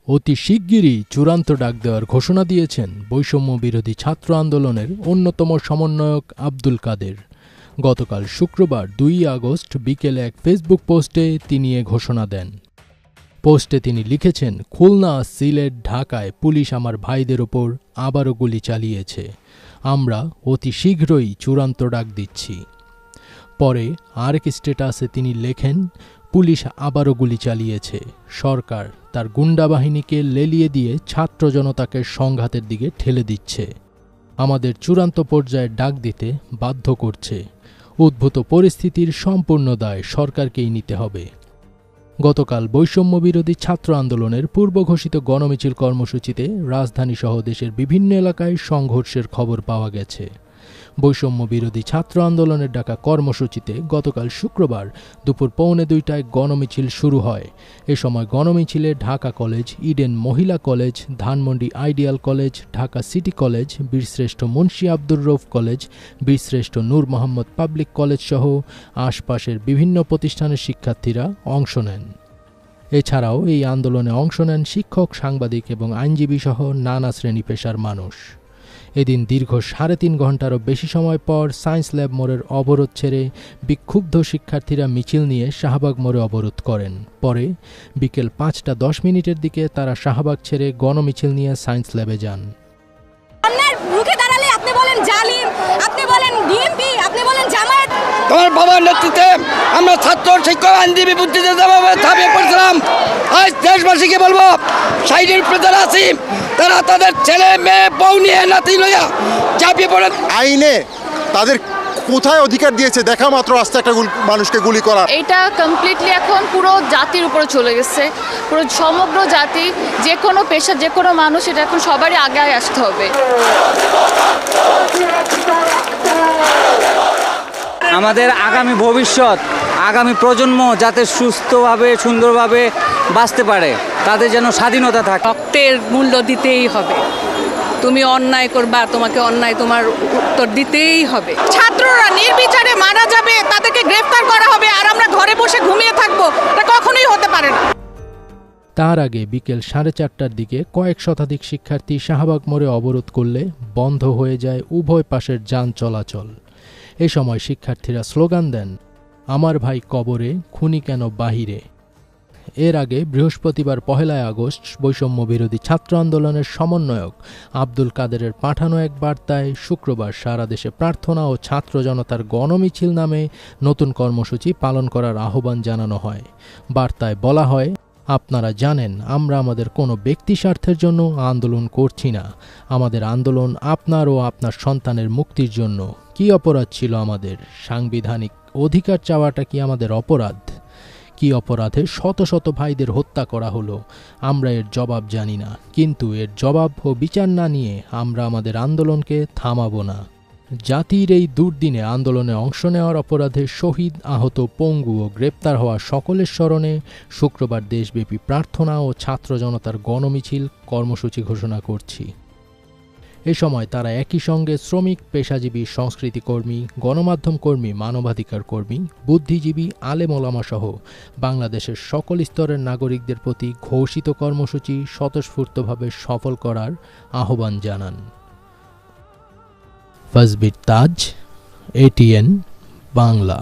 অতি শিগগিরই চূড়ান্ত ডাক দেওয়ার ঘোষণা দিয়েছেন বৈষম্য বিরোধী ছাত্র আন্দোলনের অন্যতম সমন্বয়ক আব্দুল কাদের। গতকাল শুক্রবার 2 আগস্ট বিকেলে এক ফেসবুক পোস্টে তিনি এ ঘোষণা দেন। পোস্টে তিনি লিখেছেন, খুলনা, সিলেট, ঢাকায় পুলিশ আমার ভাইদের ওপর আবারও গুলি চালিয়েছে। আমরা অতি শীঘ্রই চূড়ান্ত ডাক দিচ্ছি। পরে আরেক স্ট্যাটাসে তিনি লেখেন, পুলিশ আবারও গুলি চালিয়েছে। সরকার তার গুন্ডা বাহিনীকে লেলিয়ে দিয়ে ছাত্র জনতাকে সংঘাতের দিকে ঠেলে দিচ্ছে, আমাদের চূড়ান্ত পর্যায়ে ডাক দিতে বাধ্য করছে। উদ্ভূত পরিস্থিতির সম্পূর্ণ দায় সরকারকেই নিতে হবে। গতকাল বৈষম্য বিরোধী ছাত্র আন্দোলনের পূর্ব ঘোষিত গণমিছিল কর্মসূচিতে রাজধানীসহ দেশের বিভিন্ন এলাকায় সংঘর্ষের খবর পাওয়া গেছে। বৈষম্য বিরোধী ছাত্র আন্দোলনের ডাকা কর্মসূচিতে গতকাল শুক্রবার দুপুর 1:45টায় গণমিছিল শুরু হয়। এ সময় গণমিছিলে ঢাকা কলেজ, ইডেন মহিলা college, Dhanmondi ideal college, Dhaka city college, বীরশ্রেষ্ঠ মুন্সী আব্দুর রউফ কলেজ, বীরশ্রেষ্ঠ নূর মোহাম্মদ পাবলিক কলেজ সহ আশপাশের বিভিন্ন প্রতিষ্ঠানের শিক্ষার্থীরা অংশ নেন। এছাড়াও এই আন্দোলনে অংশ নেন শিক্ষক, সাংবাদিক এবং আইনজীবী সহ নানা শ্রেণী পেশার মানুষ। এদিন দীর্ঘ 3.5 ঘণ্টারও বেশি সময় পর সায়েন্স ল্যাব মোড়ের অবরোধ ছেড়ে বিক্ষুব্ধ শিক্ষার্থীরা মিছিল নিয়ে শাহবাগ মোড়ে অবরোধ করেন। পরে বিকেল 5:10 দিকে তারা শাহবাগ ছেড়ে গণমিছিল নিয়ে সায়েন্স ল্যাবে যান। আপনি বলেন জালিম, আপনি বলেন বিএনপি, আপনি বলেন জামায়াত। তোমার বাবার নেতৃত্বে আমরা ছাত্র, শিক্ষক, আইনজীবী, বুদ্ধিজীবীভাবে ঝাঁপিয়ে পড়ছিলাম। আজ দেশবাসীকে বলবো, সাইডের প্রজারা আছি, তারা তাদের ছেলে, মেয়ে, বউ নিয়ে, নাতি লইয়া ঝাঁপিয়ে পড়েন। আইনে তাদের কোথায় অধিকার দিয়েছে দেখা মাত্র আস্তে একটা মানুষকে গুলি করা। এটা কমপ্লিটলি এখন পুরো জাতির উপরে চলে গেছে। পুরো সমগ্র জাতি, যে কোনো পেশা, যে কোনো মানুষ, এটা এখন সবারই আগে আসতে হবে। আমাদের আগামী ভবিষ্যৎ, আগামী প্রজন্ম যাতে সুস্থভাবে, সুন্দরভাবে বাঁচতে পারে, তাদের যেন স্বাধীনতা থাকে। রক্তের মূল্য দিতেই হবে। তুমি অন্যায় করবা, তোমাকে অন্যায় তোমার উত্তর দিতেই হবে। ছাত্ররা নির্বিচারে মারা যাবে, তাদেরকে গ্রেফতার করা হবে, আর আমরা ঘরে বসে ঘুমিয়ে থাকবো, এটা কখনোই হতে পারে না। তার আগে বিকেল 4:30টার দিকে কয়েক শতাধিক শিক্ষার্থী শাহবাগ মোড়ে অবরোধ করলে বন্ধ হয়ে যায় উভয় পাশের যান চলাচল। এ সময় শিক্ষার্থীরা স্লোগান দেন, আমার ভাই কবরে, খুনি কেন বাহিরে। এর আগে বৃহস্পতিবার 1 আগস্ট বৈষম্য বিরোধী ছাত্র আন্দোলনের সমন্বয়ক আব্দুল কাদেরের পাঠানো এক বার্তায় শুক্রবার সারা দেশে প্রার্থনা ও ছাত্র জনতার গণমিছিল নামে নতুন কর্মসূচি পালন করার আহ্বান জানানো হয়। বার্তায় বলা হয়, আপনারা জানেন আমরা আমাদের কোনো ব্যক্তি স্বার্থের জন্য আন্দোলন করছি না। আমাদের আন্দোলন আপনার ও আপনার সন্তানের মুক্তির জন্য। কি অপরাধ ছিল আমাদের? সাংবিধানিক অধিকার চাওয়াটা কি আমাদের অপরাধ? কি অপরাধে শত শত ভাইদের হত্যা করা হলো? আমরা এর জবাব জানি না, কিন্তু এর জবাব ও বিচার না নিয়ে আমরা আমাদের আন্দোলনকে থামাবো না। জাতির এই দুর্দিনে আন্দোলনে অংশ নেওয়ার অপরাধে শহীদ, আহত, পঙ্গু ও গ্রেপ্তার হওয়া সকলের স্মরণে শুক্রবার দেশব্যাপী প্রার্থনা ও ছাত্র জনতার গণমিছিল কর্মসূচি ঘোষণা করছি। এ সময় তারা একই সঙ্গে শ্রমিক, পেশাজীবী, সংস্কৃতি কর্মী, গণমাধ্যম কর্মী, মানবাধিকার কর্মী, বুদ্ধিজীবী, আলেম ওলামা সহ বাংলাদেশের সকল স্তরের নাগরিকদের প্রতি ঘোষিত কর্মসূচি স্বতঃস্ফূর্তভাবে সফল করার আহ্বান জানান। ফাজবির তাজ, ATN বাংলা।